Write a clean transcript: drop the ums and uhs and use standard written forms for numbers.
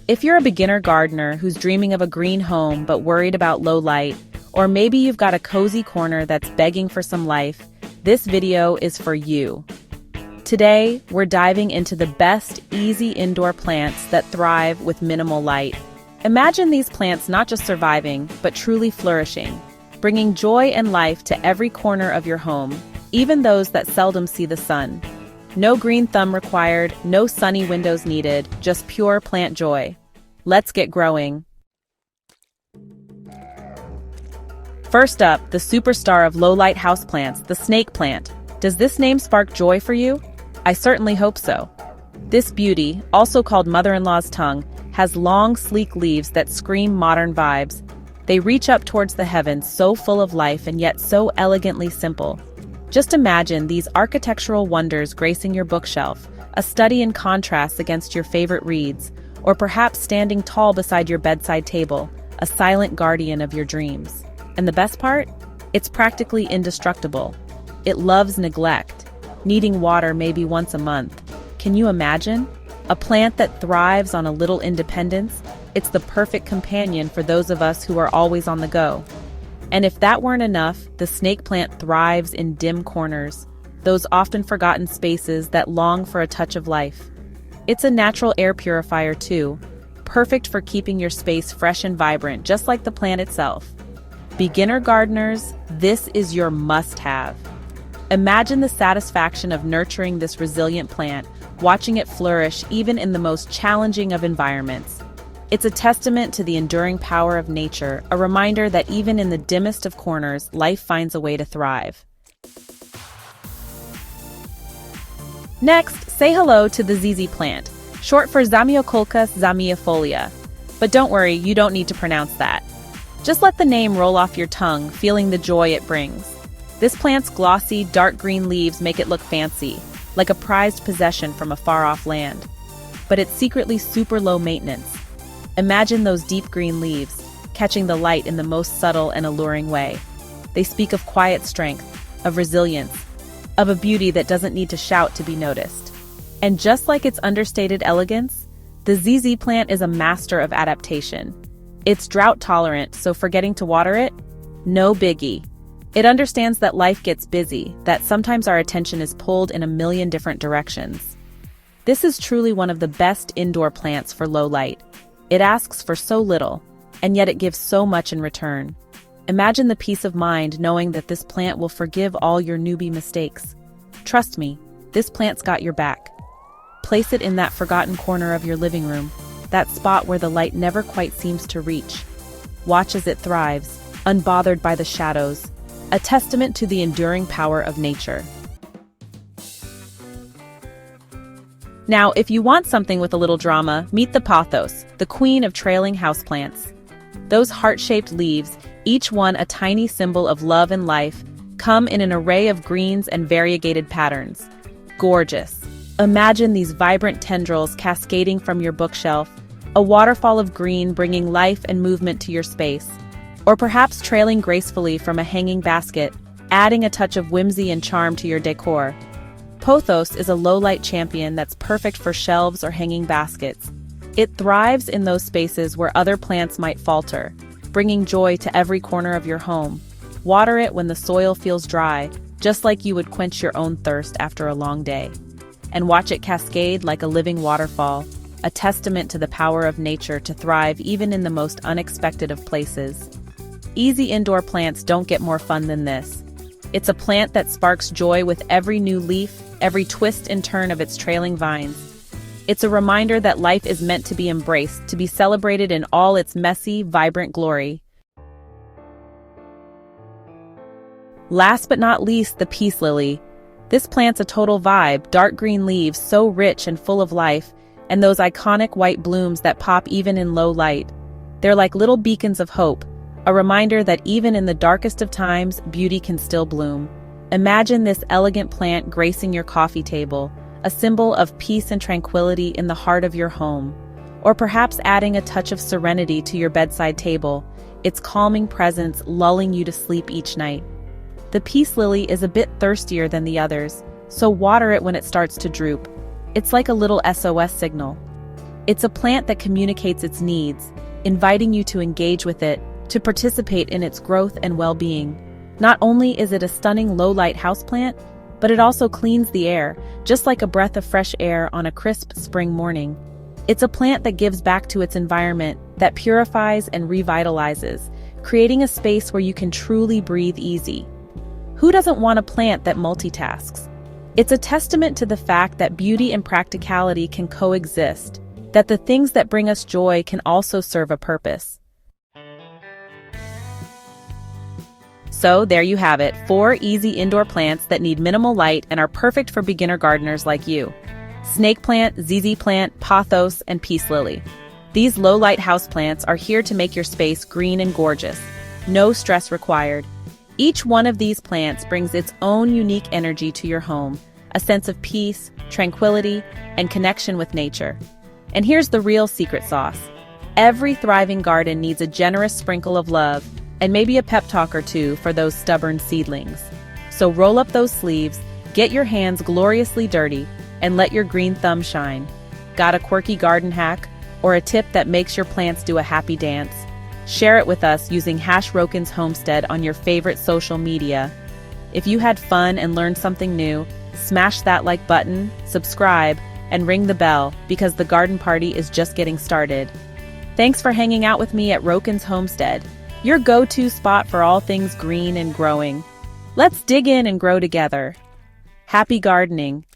If you're a beginner gardener who's dreaming of a green home but worried about low light, or maybe you've got a cozy corner that's begging for some life, this video is for you. Today, we're diving into the best, easy indoor plants that thrive with minimal light. Imagine these plants not just surviving, but truly flourishing, bringing joy and life to every corner of your home, even those that seldom see the sun. No green thumb required, no sunny windows needed, just pure plant joy. Let's get growing. First up, the superstar of low-light houseplants, the snake plant. Does this name spark joy for you? I certainly hope so. This beauty, also called mother-in-law's tongue, has long, sleek leaves that scream modern vibes. They reach up towards the heavens, so full of life and yet so elegantly simple. Just imagine these architectural wonders gracing your bookshelf, a study in contrast against your favorite reads, or perhaps standing tall beside your bedside table, a silent guardian of your dreams. And the best part? It's practically indestructible. It loves neglect, needing water maybe once a month. Can you imagine? A plant that thrives on a little independence? It's the perfect companion for those of us who are always on the go. And if that weren't enough, the snake plant thrives in dim corners, those often forgotten spaces that long for a touch of life. It's a natural air purifier too, perfect for keeping your space fresh and vibrant, just like the plant itself. Beginner gardeners, this is your must-have. Imagine the satisfaction of nurturing this resilient plant, watching it flourish even in the most challenging of environments. It's a testament to the enduring power of nature, a reminder that even in the dimmest of corners, life finds a way to thrive. Next, say hello to the ZZ plant, short for Zamioculcas zamiifolia. But don't worry, you don't need to pronounce that. Just let the name roll off your tongue, feeling the joy it brings. This plant's glossy, dark green leaves make it look fancy, like a prized possession from a far-off land. But it's secretly super low maintenance. Imagine those deep green leaves, catching the light in the most subtle and alluring way. They speak of quiet strength, of resilience, of a beauty that doesn't need to shout to be noticed. And just like its understated elegance, the ZZ plant is a master of adaptation. It's drought-tolerant, so forgetting to water it? No biggie. It understands that life gets busy, that sometimes our attention is pulled in a million different directions. This is truly one of the best indoor plants for low light. It asks for so little, and yet it gives so much in return. Imagine the peace of mind knowing that this plant will forgive all your newbie mistakes. Trust me, this plant's got your back. Place it in that forgotten corner of your living room, that spot where the light never quite seems to reach. Watch as it thrives, unbothered by the shadows, a testament to the enduring power of nature. Now, if you want something with a little drama, meet the Pothos, the queen of trailing houseplants. Those heart-shaped leaves, each one a tiny symbol of love and life, come in an array of greens and variegated patterns. Gorgeous. Imagine these vibrant tendrils cascading from your bookshelf, a waterfall of green bringing life and movement to your space. Or perhaps trailing gracefully from a hanging basket, adding a touch of whimsy and charm to your decor. Pothos is a low-light champion that's perfect for shelves or hanging baskets. It thrives in those spaces where other plants might falter, bringing joy to every corner of your home. Water it when the soil feels dry, just like you would quench your own thirst after a long day. And watch it cascade like a living waterfall, a testament to the power of nature to thrive even in the most unexpected of places. Easy indoor plants don't get more fun than this. It's a plant that sparks joy with every new leaf, every twist and turn of its trailing vines. It's a reminder that life is meant to be embraced, to be celebrated in all its messy, vibrant glory. Last but not least, the peace lily. This plant's a total vibe, dark green leaves so rich and full of life, and those iconic white blooms that pop even in low light. They're like little beacons of hope, a reminder that even in the darkest of times, beauty can still bloom. Imagine this elegant plant gracing your coffee table, a symbol of peace and tranquility in the heart of your home. Or perhaps adding a touch of serenity to your bedside table, its calming presence lulling you to sleep each night. The peace lily is a bit thirstier than the others, so water it when it starts to droop. It's like a little SOS signal. It's a plant that communicates its needs, inviting you to engage with it, to participate in its growth and well-being. Not only is it a stunning low-light houseplant, but it also cleans the air, just like a breath of fresh air on a crisp spring morning. It's a plant that gives back to its environment, that purifies and revitalizes, creating a space where you can truly breathe easy. Who doesn't want a plant that multitasks? It's a testament to the fact that beauty and practicality can coexist, that the things that bring us joy can also serve a purpose. So there you have it, 4 easy indoor plants that need minimal light and are perfect for beginner gardeners like you. Snake plant, ZZ plant, pothos, and peace lily. These low-light houseplants are here to make your space green and gorgeous. No stress required. Each one of these plants brings its own unique energy to your home, a sense of peace, tranquility, and connection with nature. And here's the real secret sauce. Every thriving garden needs a generous sprinkle of love, and maybe a pep talk or two for those stubborn seedlings. So roll up those sleeves, get your hands gloriously dirty, and let your green thumb shine. Got a quirky garden hack or a tip that makes your plants do a happy dance? Share it with us using #Rhokins Homestead on your favorite social media. If you had fun and learned something new, smash that like button, subscribe, and ring the bell because the garden party is just getting started. Thanks for hanging out with me at Rhokins Homestead, your go-to spot for all things green and growing. Let's dig in and grow together. Happy gardening.